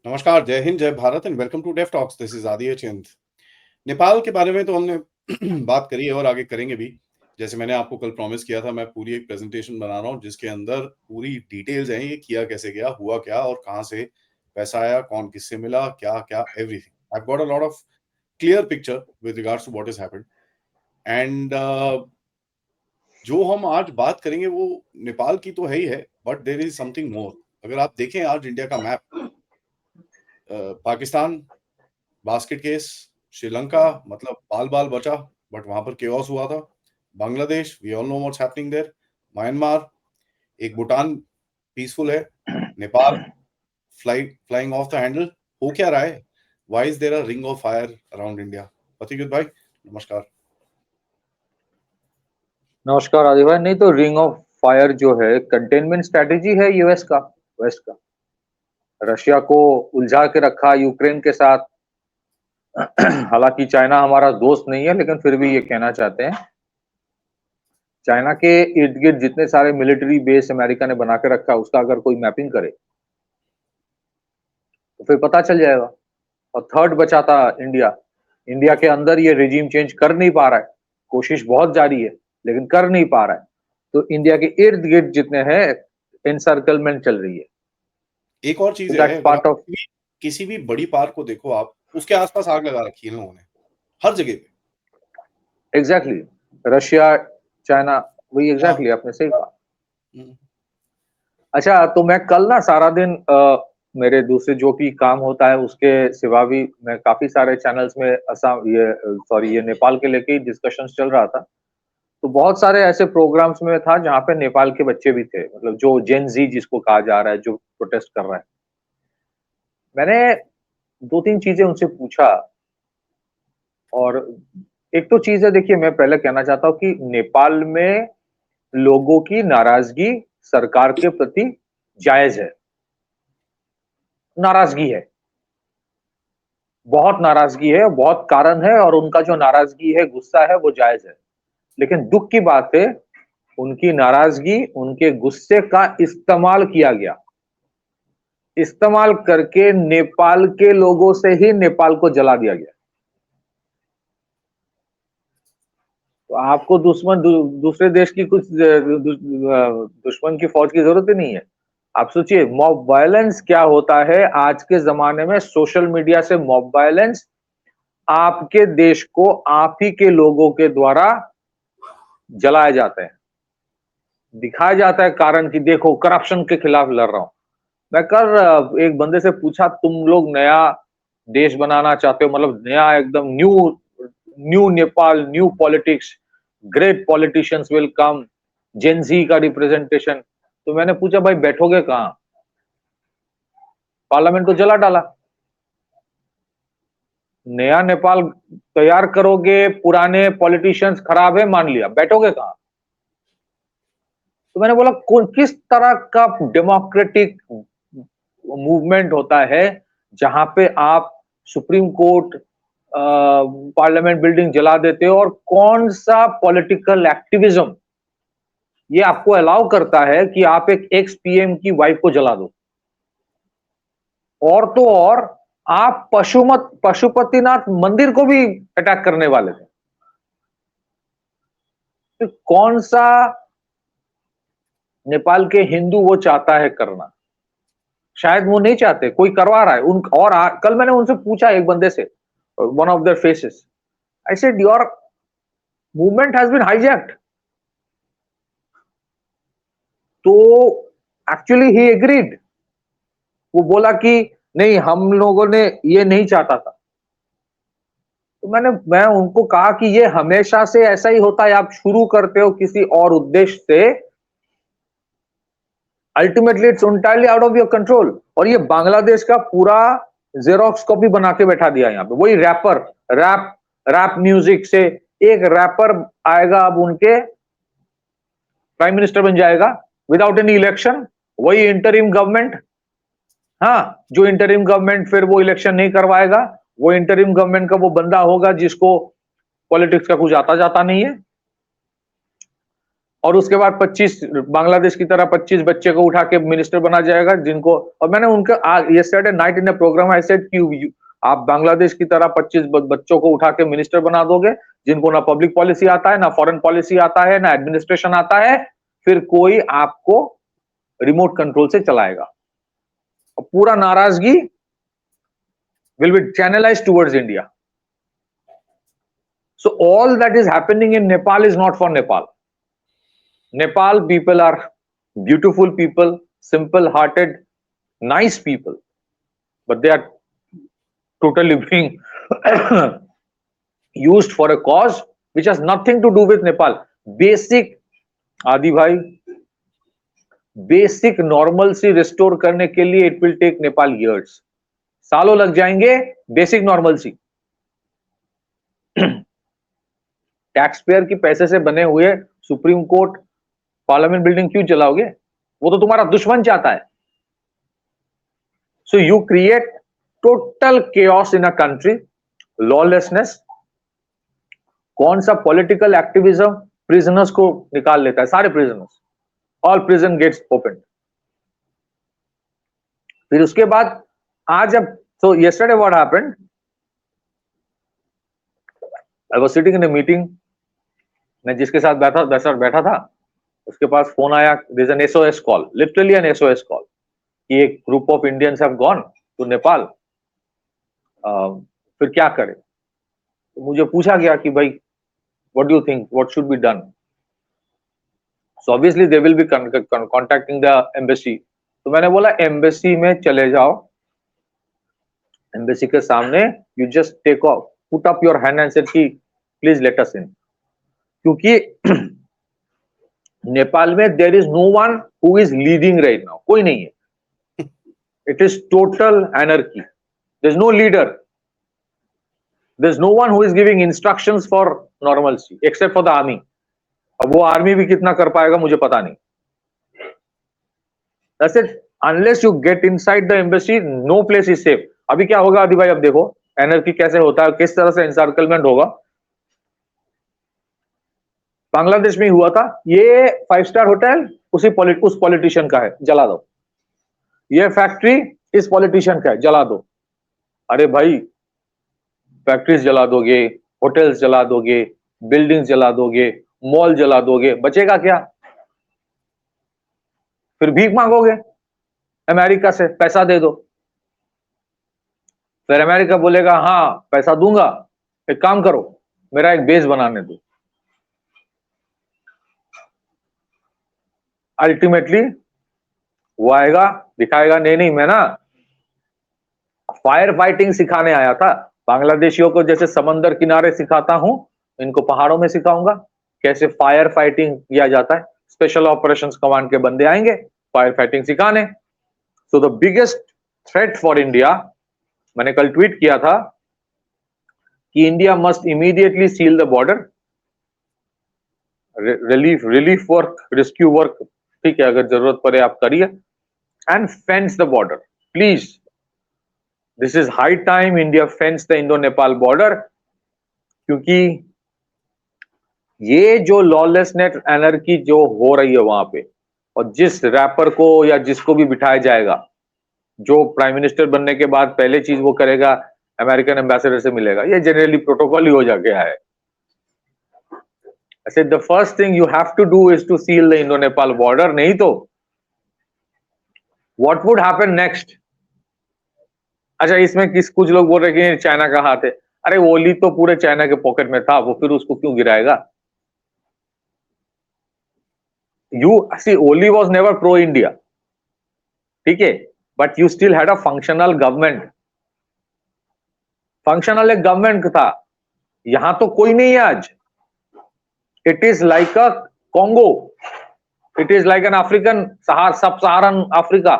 नमस्कार, जय हिंद, जय Bharat and welcome to deaf talks. This is Aditya Chint. Nepal के बारे में तो हमने बात करी है और आगे करेंगे भी। जैसे मैंने आपको कल प्रॉमिस किया था, मैं पूरी एक प्रेजेंटेशन बना रहा हूँ जिसके अंदर पूरी डिटेल्स हैं, ये किया कैसे गया, हुआ क्या और कहाँ से पैसा आया, कौन किससे मिला, क्या क्या, everything. I got a lot of clear picture with regards to what is happened. And जो हम आज बात करेंगे वो नेपाल की तो है ही है, but there is something more. अगर आप देखें आज इंडिया का map, Pakistan basket case, Sri Lanka मतलब बाल बाल बचा बट वहां पर केओस हुआ था। Bangladesh, we all know what's happening there. Myanmar, एक भूटान पीसफुल है। Nepal flying off the handle. हो क्या रहा है? Why is there a ring of fire around India? Pathikrit भाई, नमस्कार। नमस्कार आदि भाई। नहीं तो रिंग ऑफ फायर जो है कंटेनमेंट स्ट्रेटेजी है यूएस का, वेस्ट का। रशिया को उलझा के रखा यूक्रेन के साथ। हालांकि चाइना हमारा दोस्त नहीं है, लेकिन फिर भी ये कहना चाहते हैं चाइना के इर्द गिर्द जितने सारे मिलिट्री बेस अमेरिका ने बना के रखा, उसका अगर कोई मैपिंग करे तो फिर पता चल जाएगा। और थर्ड बचा था इंडिया। इंडिया के अंदर ये रिजीम चेंज कर नहीं पा रहा है, कोशिश बहुत जारी है लेकिन कर नहीं पा रहा है। तो इंडिया के इर्द गिर्द जितने हैं एनसर्कलमेंट चल रही है। एक और चीज तो है, दैट्स अगर आप पार्ट ऑफ किसी भी बड़ी पार्क को देखो, आप उसके आसपास आग लगा रखी है इन लोगों ने, हर जगह पे। एग्जैक्टली रशिया चाइना, वही हाँ। एग्जैक्टली आपने सही कहा। हम्म। अच्छा, तो मैं कल ना सारा दिन मेरे दूसरे जो भी काम होता है उसके सिवा भी मैं काफी सारे चैनल्स में असम ये नेपाल के लेके ही डिस्कशंस चल रहा था। तो बहुत सारे ऐसे प्रोग्राम्स में था जहाँ पे नेपाल के बच्चे भी थे, मतलब जो जेन जी जिसको कहा जा रहा है, जो प्रोटेस्ट कर रहा है। मैंने दो तीन चीजें उनसे पूछा। और एक तो चीज है, देखिए मैं पहले कहना चाहता हूँ कि नेपाल में लोगों की नाराजगी सरकार के प्रति जायज है। नाराजगी है, बहुत नाराजगी है, बहुत कारण है, और उनका जो नाराजगी है, गुस्सा है, वो जायज है। लेकिन दुख की बात है, उनकी नाराजगी, उनके गुस्से का इस्तेमाल किया गया। इस्तेमाल करके नेपाल के लोगों से ही नेपाल को जला दिया गया। तो आपको दूसरे देश की कुछ दुश्मन की फौज की जरूरत ही नहीं है। आप सोचिए मॉब वायलेंस क्या होता है आज के जमाने में। सोशल मीडिया से मॉब वायलेंस आपके देश को आप ही के लोगों के द्वारा जलाए जाते हैं, दिखाया जाता है कारण कि देखो करप्शन के खिलाफ लड़ रहा हूं। मैं कल एक बंदे से पूछा, तुम लोग नया देश बनाना चाहते हो, मतलब नया एकदम new new Nepal, new politics, great politicians will come, Gen Z का रिप्रेजेंटेशन। तो मैंने पूछा भाई बैठोगे कहां? पार्लियामेंट को जला डाला। नया नेपाल तैयार करोगे, पुराने पॉलिटिशियंस खराब है मान लिया, बैठोगे कहां? तो मैंने बोला किस तरह का डेमोक्रेटिक मूवमेंट होता है जहां पे आप सुप्रीम कोर्ट, पार्लियामेंट बिल्डिंग जला देते हो, और कौन सा पॉलिटिकल एक्टिविज्म ये आपको अलाउ करता है कि आप एक एक्स पीएम की वाइफ को जला दो? और तो और आप पशुपतिनाथ मंदिर को भी अटैक करने वाले थे। तो कौन सा नेपाल के हिंदू वो चाहता है करना? शायद वो नहीं चाहते, कोई करवा रहा है कल मैंने उनसे पूछा एक बंदे से, one of their faces, I said your movement has been hijacked. तो एक्चुअली ही एग्रीड। वो बोला कि नहीं, हम लोगों ने ये नहीं चाहता था। तो मैं उनको कहा कि ये हमेशा से ऐसा ही होता है, आप शुरू करते हो किसी और उद्देश्य से, ultimately it's entirely out of your control. और ये बांग्लादेश का पूरा जेरोक्स कॉपी बना के बैठा दिया यहाँ पे। वही रैप रैप म्यूजिक से एक रैपर आएगा, अब उनके प्राइम मिनिस्टर बन जाएगा विदाउट एनी इलेक्शन। वही इंटरिम गवर्नमेंट, हाँ, जो इंटरिम गवर्नमेंट फिर वो इलेक्शन नहीं करवाएगा, वो इंटरिम गवर्नमेंट का वो बंदा होगा जिसको पॉलिटिक्स का कुछ आता जाता नहीं है। और उसके बाद 25 बांग्लादेश की तरह 25 बच्चे को उठा के मिनिस्टर बना जाएगा, जिनको, और मैंने उनके yesterday night in a programme I said कि आप बांग्लादेश की तरह 25 बच्चों को उठा के मिनिस्टर बना दोगे, जिनको ना पब्लिक पॉलिसी आता है, ना फॉरेन पॉलिसी आता है, ना एडमिनिस्ट्रेशन आता है, फिर कोई आपको रिमोट कंट्रोल से चलाएगा और पूरा नाराजगी will be channelized towards India. So all that is happening in Nepal is not for Nepal. Nepal people are beautiful people, simple hearted, nice people, but they are totally being used for a cause which has nothing to do with Nepal. Basic, आदि भाई, basic normalcy restore करने के लिए it will take Nepal years, सालों लग जाएंगे basic normalcy. Tax payer की पैसे से बने हुए सुप्रीम कोर्ट, पार्लियामेंट बिल्डिंग क्यों चलाओगे? वो तो तुम्हारा दुश्मन चाहता है। So you create total chaos in a country, lawlessness. कौन सा पॉलिटिकल एक्टिविज्म प्रिजनर्स को निकाल लेता है? सारे prisoners, all prison gates open. फिर उसके बाद आज अब, so yesterday what happened, I was sitting in a meeting, मैं जिसके साथ बैठा था उसके पास फोन आया, there is an SOS call, literally an SOS call, कि एक group of Indians have gone to Nepal, फिर क्या करें? तो मुझे पूछा गया कि भाई what do you think, what should be done? So obviously they will be contacting the embassy. तो मैंने बोला एम्बेसी में चले जाओ, एम्बेसी के सामने you just take off, put up your hand and say please let us in, क्योंकि नेपाल में there is no one who is leading right now, कोई नहीं है। It is total anarchy, there is no leader, there is no one who is giving instructions for normalcy except for the army. अब वो army भी कितना कर पाएगा मुझे पता नहीं। That's it, unless you get inside the embassy no place is safe. अभी क्या होगा आदि भाई, अब देखो एनर्की कैसे होता है, किस तरह से एनसार्कलमेंट होगा। बांग्लादेश में हुआ था, ये 5 स्टार होटल उस पॉलिटिशियन का है, जला दो। ये फैक्ट्री इस पॉलिटिशियन का है, जला दो। अरे भाई, फैक्ट्रीज जला दोगे, होटल्स जला दोगे, बिल्डिंग्स जला दोगे, मॉल जला दोगे, बचेगा क्या? फिर भीख मांगोगे अमेरिका से, पैसा दे दो। फिर अमेरिका बोलेगा हाँ पैसा दूंगा, एक काम करो मेरा एक बेस बनाने दो। अल्टीमेटली वो आएगा, दिखाएगा नहीं नहीं मैं ना फायर फाइटिंग सिखाने आया था, बांग्लादेशियों को जैसे समंदर किनारे सिखाता हूं, इनको पहाड़ों में सिखाऊंगा कैसे फायर फाइटिंग किया जाता है। स्पेशल ऑपरेशंस कमांड के बंदे आएंगे फायर फाइटिंग सिखाने। So the biggest threat for India, मैंने कल ट्वीट किया था कि India must immediately seal the border, relief work, rescue work, ठीक है, अगर जरूरत पड़े आप करिए, and fence the border please. This is high time India fence the Indo Nepal border, क्योंकि ये जो लॉलेसनेस एनर्की जो हो रही है वहां पे, और जिस रैपर को या जिसको भी बिठाया जाएगा, जो प्राइम मिनिस्टर बनने के बाद पहले चीज वो करेगा अमेरिकन एम्बेसडर से मिलेगा, ये जनरली प्रोटोकॉल ही हो जा गया है। I said the first thing you have to do is to seal the Indo-Nepal border, नहीं तो what would happen next? अच्छा, इसमें कुछ लोग बोल रहे कि चाइना का हाथ है। अरे ओली तो पूरे चाइना के पॉकेट में था, वो फिर उसको क्यों गिराएगा? You see, Oli was never pro India, ठीक है, but you still had a functional government. Functional एक गवर्नमेंट था, यहां तो कोई नहीं है आज। It is like a Congo, it is like an African सब सहारन अफ्रीका,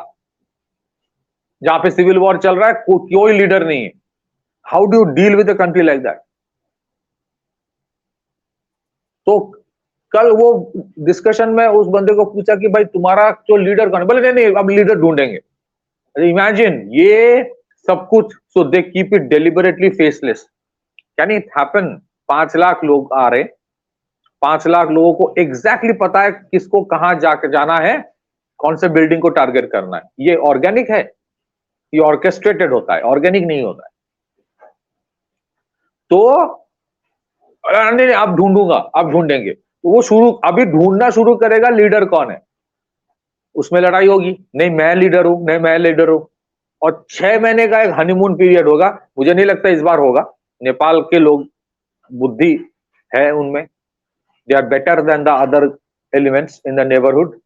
जहां पे सिविल वॉर चल रहा है, कोई लीडर नहीं है। How do you deal with a country like that? तो कल वो डिस्कशन में उस बंदे को पूछा कि भाई तुम्हारा जो लीडर कौन है? बोले नहीं नहीं अब लीडर ढूंढेंगे। इमेजिन ये सब कुछ, so they keep it deliberately faceless. Can it happen? 5 lakh लोग आ रहे, 5 लाख लोगों को एग्जैक्टली पता है किसको कहां जाकर जाना है, कौन से बिल्डिंग को टारगेट करना है। ये ऑर्गेनिक है, ये ऑर्केस्ट्रेटेड होता है, ऑर्गेनिक नहीं होता है। तो नहीं नहीं अब ढूंढूंगा, अब ढूंढेंगे, तो वो शुरू अभी ढूंढना शुरू करेगा लीडर कौन है, उसमें लड़ाई होगी, नहीं मैं लीडर हूं, नहीं मैं लीडर हूं। और 6 महीने का एक हनीमून पीरियड होगा, मुझे नहीं लगता इस बार होगा। नेपाल के लोग बुद्धि है उनमें, they are better than the other elements in the neighbourhood.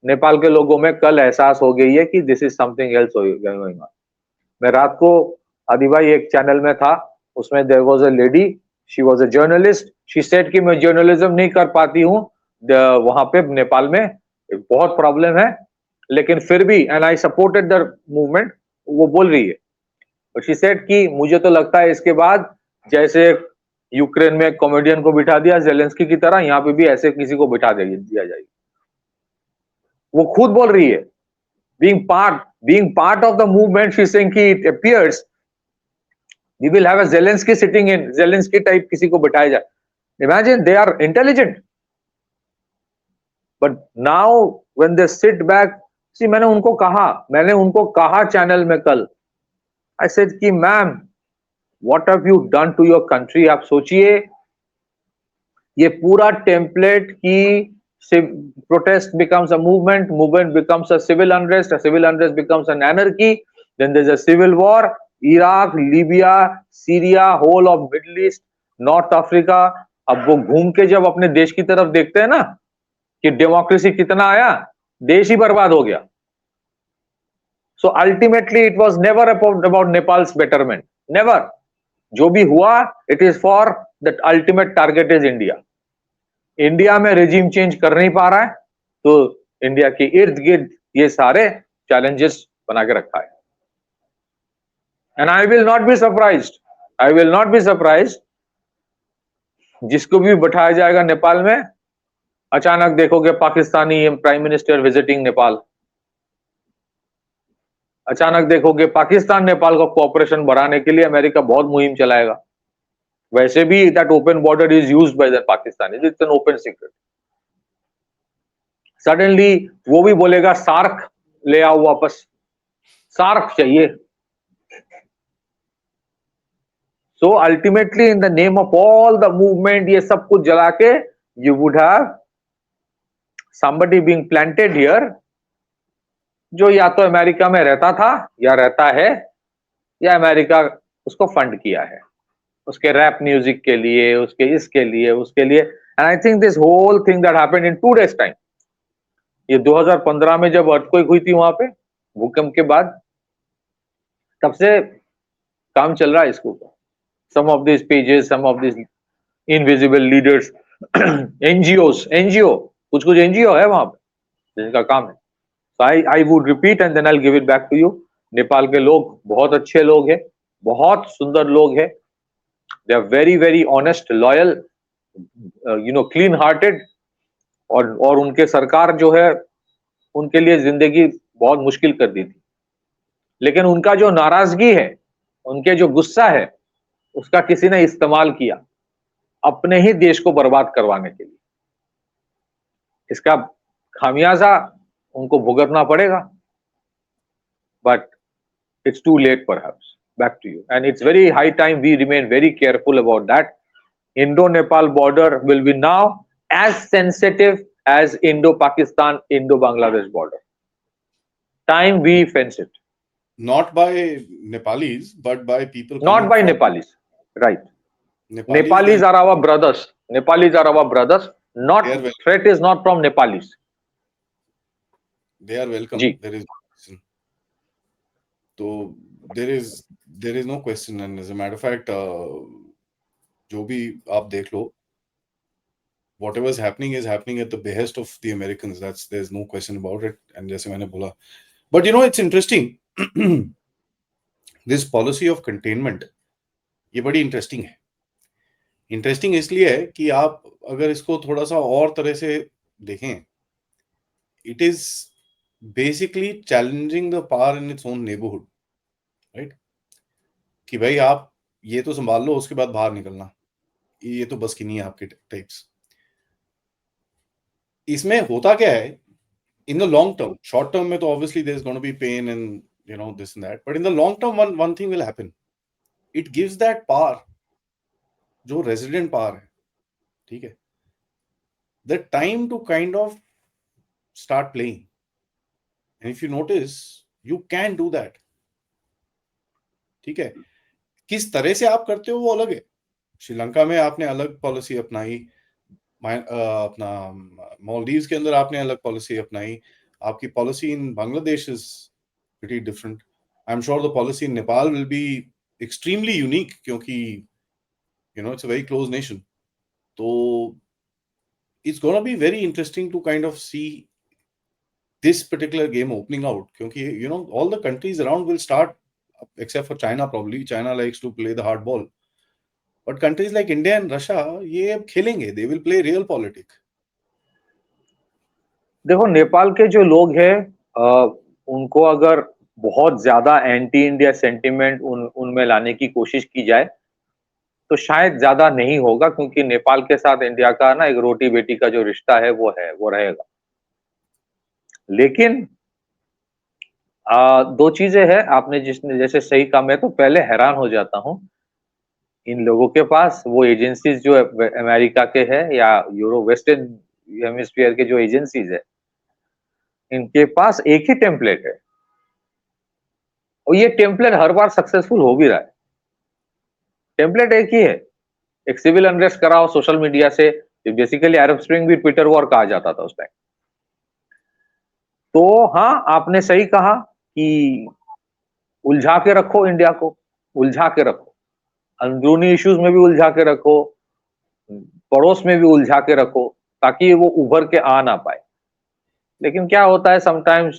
Nepal के लोगों में कल एहसास हो गई है कि this is something else going on. मैं रात को आदि भाई एक चैनल में था, उसमें there was a lady, she was a journalist, she said कि मैं जर्नलिज्म नहीं कर पाती हूँ वहां पे नेपाल में बहुत प्रॉब्लम है, लेकिन फिर भी and I supported the movement. वो बोल रही है, शी सेड कि मुझे तो लगता है इसके बाद जैसे यूक्रेन में कॉमेडियन को बिठा दिया जेलेंस्की की तरह, यहाँ पे भी ऐसे किसी को बिठा दिया जाएगा। वो खुद बोल रही है, being part of the movement, she's saying कि it appears we will have a Zelensky sitting in, Zelensky type किसी को बिठाया जाए। Imagine they are intelligent, but now when they sit back, see मैंने उनको कहा चैनल में कल, I said कि ma'am what have you done to your country? आप सोचिए, ये पूरा टेम्पलेट की protest becomes a movement, movement becomes a civil unrest becomes an anarchy, then there's a civil war, Iraq, Libya, Syria, whole of Middle East, North Africa। अब वो घूम के जब अपने देश की तरफ देखते हैं ना कि डेमोक्रेसी कितना आया, देश ही बर्बाद हो गया। So ultimately it was never about Nepals betterment, never. जो भी हुआ it is for that ultimate target is India. India में रेजिम चेंज कर नहीं पा रहा है, तो इंडिया के इर्द गिर्द ये सारे चैलेंजेस बना के रखा है। And I will not be surprised, I will not be surprised, जिसको भी बैठाया जाएगा नेपाल में, अचानक देखोगे Pakistani prime minister visiting Nepal, अचानक देखोगे पाकिस्तान नेपाल का कोऑपरेशन बढ़ाने के लिए अमेरिका बहुत मुहिम चलाएगा। वैसे भी that open border is used by the Pakistani, it's an open secret. Suddenly वो भी बोलेगा सार्क ले आओ वापस, सार्क चाहिए। So ultimately in the name of all the movement, ये सब कुछ जला के you would have somebody being planted here, जो या तो अमेरिका में रहता था या रहता है, या अमेरिका उसको फंड किया है उसके रैप म्यूजिक के लिए, उसके इसके लिए, उसके लिए। And I think this whole thing that happened in 2 days time, ये 2015 में जब अर्थक्वेक हुई थी वहां पे भूकंप के बाद, तब से काम चल रहा है इसके ऊपर। Some of this pages, some of this invisible leaders, NGO कुछ कुछ एनजीओ है वहां पे जिनका काम है। So I would repeat and then I'll give it back to you. Nepal के लोग बहुत अच्छे लोग हैं, बहुत सुंदर लोग हैं, they are very very honest, loyal, clean hearted। और उनके सरकार जो है उनके लिए जिंदगी बहुत मुश्किल कर दी थी, लेकिन उनका जो नाराजगी है, उनके जो गुस्सा है, उसका किसी ने इस्तेमाल किया अपने ही देश को बर्बाद करवाने के लिए। इसका खामियाजा उनको भुगतना पड़ेगा, but it's too late perhaps। Back to you, and it's very high time we remain very careful about that। Indo-Nepal border will be now as sensitive as Indo-Pakistan, Indo-Bangladesh border। Time we fence it, not by Nepalis, but by people not coming by from Nepalis, right? Nepalis, Nepalis are our brothers, Nepalis are our brothers, not they are threat is not from Nepalis। they are welcome, ji there is no question। तो there is no question, and as a matter of fact जो भी आप देख लो, whatever is happening at the behest of the Americans, there's no question about it। and जैसे मैंने बोला, but it's interesting this policy of containment, ये बड़ी interesting है। इंटरेस्टिंग इसलिए है कि आप अगर इसको थोड़ा सा और तरह से देखें, it is basically challenging the power in its own neighbourhood, right? कि भाई आप ये तो संभाल लो, उसके बाद बाहर निकलना ये तो बस की नहीं है आपके टाइप्स। इसमें होता क्या है, in the long term, short term में तो obviously there's going to be pain and this and that, but in the long term one thing will happen. It gives that power, जो resident power है, ठीक है, the time to kind of start playing. And if you notice, you can do that. ठीक है, किस तरह से आप करते हो वो अलग है. श्रीलंका में आपने अलग पॉलिसी अपनाई, अपना मालदीव्स के अंदर आपने अलग पॉलिसी अपनाई, आपकी policy in Bangladesh is pretty different. I am sure the policy in Nepal will be extremely unique, क्योंकि it's a very close nation. तो it's gonna be very interesting to kind of see this particular game opening out, क्योंकि all the countries around will start, except for China probably. China likes to play the hard ball, but countries like India and Russia ये अब खेलेंगे, they will play real politics. देखो, नेपाल के जो लोग हैं उनको अगर बहुत ज्यादा एंटी इंडिया सेंटिमेंट उनमें लाने की कोशिश की जाए तो शायद ज्यादा नहीं होगा, क्योंकि नेपाल के साथ इंडिया का ना एक रोटी बेटी का जो रिश्ता है वो रहेगा. लेकिन दो चीजें हैं, आपने जैसे सही कहा. मैं तो पहले हैरान हो जाता हूं, इन लोगों के पास वो एजेंसीज जो अमेरिका के हैं या वेस्टर्न हेमिस्फीयर के जो एजेंसीज है, इनके पास एक ही टेम्पलेट है और ये टेम्पलेट हर बार सक्सेसफुल हो भी रहा है. टेम्पलेट एक ही है. एक सिविल अनरेस्ट कराओ सोशल मीडिया से. बेसिकली अरब स्प्रिंग भी ट्विटर वॉर कहा जाता था उस टाइम. तो हाँ, आपने सही कहा कि उलझा के रखो इंडिया को, उलझा के रखो, अंदरूनी इश्यूज में भी उलझा के रखो, पड़ोस में भी उलझा के रखो, ताकि वो उभर के आ ना पाए. लेकिन क्या होता है समटाइम्स,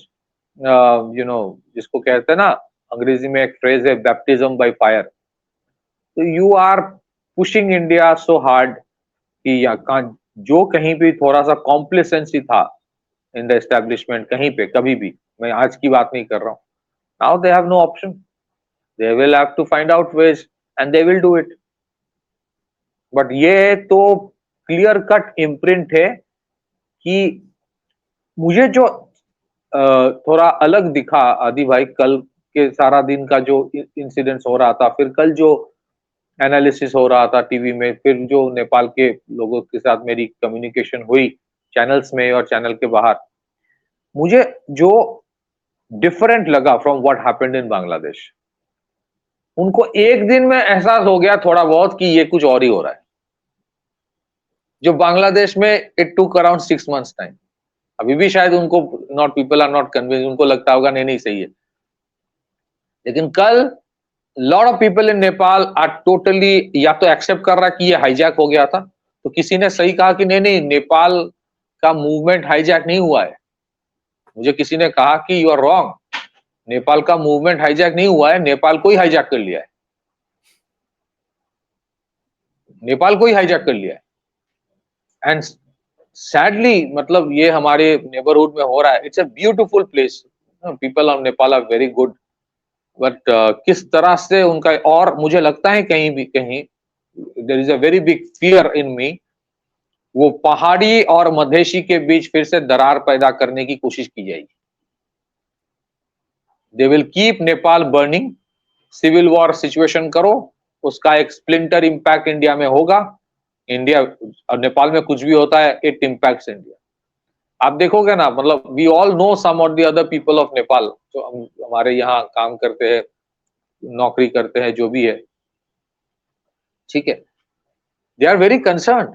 जिसको कहते हैं ना, अंग्रेजी में एक फ्रेज है, बैप्टिज्म बाय फायर. तो you are pushing India so hard कि जो कहीं भी थोड़ा सा कॉम्प्लेसेंसी था इन द एस्टेब्लिशमेंट, कहीं पे कभी भी, मैं आज की बात नहीं कर रहा हूं, now they have no option. They will have to find out ways and they will do it. But ये तो क्लियर कट इम्प्रिंट है कि मुझे जो थोड़ा अलग दिखा आदि भाई, कल के सारा दिन का जो इंसिडेंट्स हो रहा था, फिर कल जो एनालिसिस हो रहा था टीवी में, फिर जो नेपाल के लोगों के साथ मेरी कम्युनिकेशन हुई चैनल्स में और चैनल के बाहर, मुझे जो डिफरेंट लगा फ्रॉम व्हाट हैपेंड इन बांग्लादेश. उनको एक दिन में एहसास हो गया थोड़ा बहुत कि ये कुछ और ही हो रहा है, जो बांग्लादेश में it took around 6 months time. अभी भी शायद उनको पीपल आर नॉट कन्विंस, उनको लगता होगा नहीं नहीं सही है. लेकिन कल lot of people in Nepal are totally या तो एक्सेप्ट कर रहा कि ये हाईजैक हो गया था, तो किसी ने सही कहा कि नहीं नहीं, नेपाल का मूवमेंट हाईजैक नहीं हुआ है. मुझे किसी ने कहा कि यू आर रॉन्ग, नेपाल का मूवमेंट हाईजैक नहीं हुआ है, नेपाल को ही हाईजैक कर लिया है, नेपाल को ही हाईजैक कर लिया है. एंड सैडली, मतलब ये हमारे नेबरहुड में हो रहा है. It's a beautiful place, people of Nepal are very good, but किस तरह से उनका, और मुझे लगता है कहीं भी कहीं there is a very big fear in me, वो पहाड़ी और मधेशी के बीच फिर से दरार पैदा करने की कोशिश की जाएगी. They will keep Nepal burning, civil war situation करो, उसका एक स्प्लिंटर इंपैक्ट इंडिया में होगा. इंडिया और नेपाल में कुछ भी होता है, इट इंपैक्ट्स इंडिया. आप देखोगे ना, मतलब we all know some of the other people of Nepal, जो हमारे यहाँ काम करते हैं, नौकरी करते हैं, जो भी है, ठीक है, दे आर वेरी कंसर्न.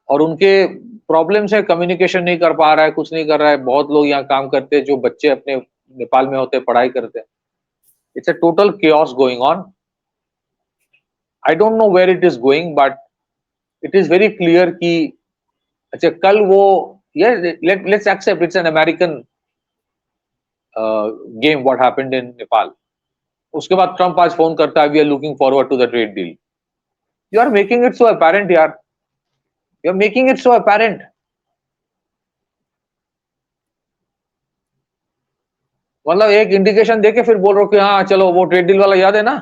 और उनके प्रॉब्लम्स है, कम्युनिकेशन नहीं कर पा रहा है, कुछ नहीं कर रहा है. बहुत लोग यहाँ काम करते हैं जो बच्चे अपने नेपाल में होते, पढ़ाई करते हैं. It's a total chaos going on. I don't know where it is going, but it is very clear कि अच्छा, कल वो, let's accept it's an American game what happened in Nepal. उसके बाद ट्रम्प आज फोन करता है, we are looking forward to the trade deal. You are making it so apparent यार, you are making it so apparent. मतलब एक इंडिकेशन देके फिर बोल रहे हो कि हाँ चलो वो ट्रेड डील वाला याद है ना.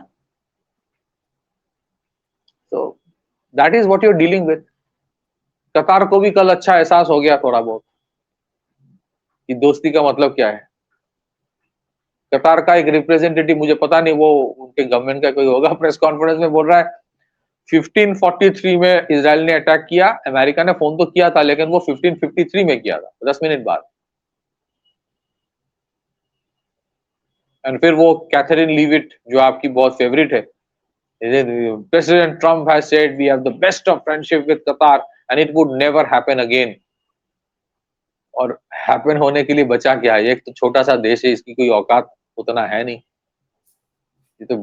तो that is what you are dealing with. Qatar को भी कल अच्छा एहसास हो गया थोड़ा बहुत कि दोस्ती का मतलब क्या है। कतार का एक रिप्रेजेंटेटिव, मुझे पता नहीं वो उनके गवर्नमेंट का कोई होगा, प्रेस कॉन्फ्रेंस में बोल रहा है 1543 में इजराइल ने अटैक किया, अमेरिका ने फोन तो किया था लेकिन वो 1553 में किया था, 10 मिनट बाद। एंड फिर वो कैथरीन लीविट जो आपकी बहुत फेवरेट है, president Trump has said we have the best of friendship with Qatar and it would never happen again. और हैपन होने के लिए बचा क्या है, एक तो छोटा सा देश है, इसकी कोई औकात उतना है नहीं। ये तो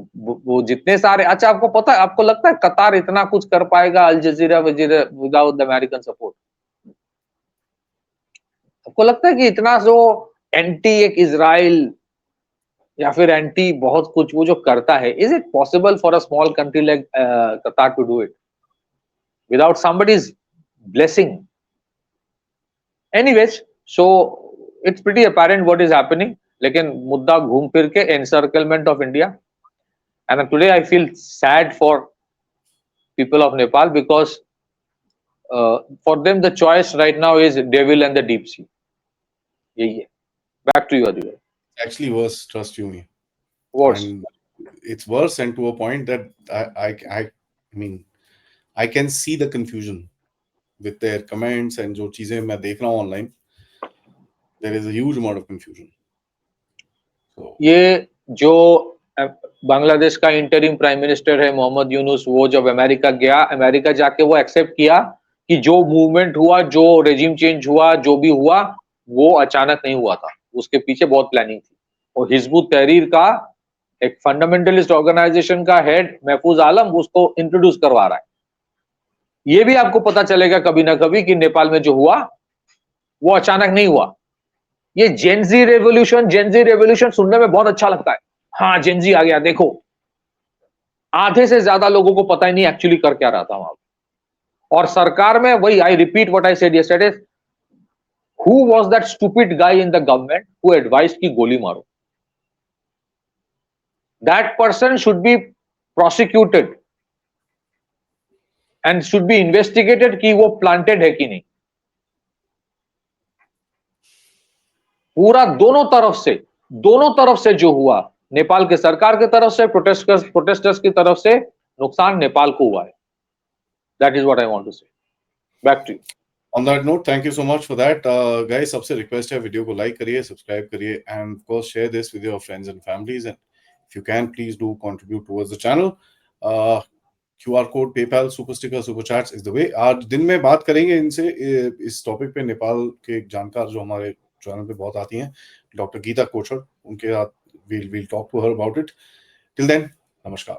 वो जितने सारे, अच्छा आपको पता है, आपको लगता है कतार इतना कुछ कर पाएगा अल जजीरा वजीरा विदाउट द अमेरिकन सपोर्ट? आपको लगता है कि इतना जो एंटी एक इजराइल या फिर एंटी बहुत कुछ वो जो करता है, is it possible for a small country like Qatar to do it without somebody's blessing? Anyways, so it's pretty apparent what is happening, लेकिन मुद्दा घूम फिर के encirclement of India. And today I feel sad for people of Nepal because for them the choice right now is devil and the deep sea. यही है। Back to you, Adil. Actually worse, trust you me. Worse. And it's worse, and to a point that I mean I can see the confusion with their comments and जो चीजें मैं देख रहा हूँ online, there is a huge amount of confusion. So ये जो बांग्लादेश का interim prime minister है मोहम्मद यूनुस, वो जब अमेरिका गया, अमेरिका जाके वो एक्सेप्ट किया कि जो मूवमेंट हुआ, जो रेजिम चेंज हुआ, जो भी हुआ, वो अचानक नहीं हुआ था, उसके पीछे बहुत प्लानिंग थी। और हिजबुत तहरीर का एक फंडामेंटलिस्ट ऑर्गेनाइजेशन का हेड महफूज आलम उसको इंट्रोड्यूस करवा रहा है। ये भी आपको पता चलेगा कभी ना कभी कि नेपाल में जो हुआ वो अचानक नहीं हुआ। ये जेनजी रेवोल्यूशन सुनने में बहुत अच्छा लगता है, हाँ जेनजी आ गया, देखो आधे से ज्यादा लोगों को पता ही नहीं एक्चुअली कर क्या रहा था वहां। और सरकार में वही, I repeat what I said yesterday, who was that stupid guy in the government who advised की गोली मारो? That person should be prosecuted and should be investigated कि वो प्लांटेड है कि नहीं। पूरा दोनों तरफ से जो हुआ, नेपाल के सरकार की तरफ से, प्रोटेस्टर्स की तरफ से नुकसान नेपाल को हुआ है। That is what I want to say. Back to you. On that note, thank you so much for that, guys. सबसे रिक्वेस्ट है, वीडियो को लाइक करिए, सब्सक्राइब करिए, end of course share this with your friends and families, and if you can please do contribute towards the channel. QR code, PayPal, super sticker, super chats is the way. आज दिन में बात करेंगे इनसे इस topic पे, नेपाल के एक जानकार जो हमारे चैनल पे बहुत आती हैं, डॉक्टर गीता कोचर, उनके साथ we'll talk to her about it. Till then, namaskar.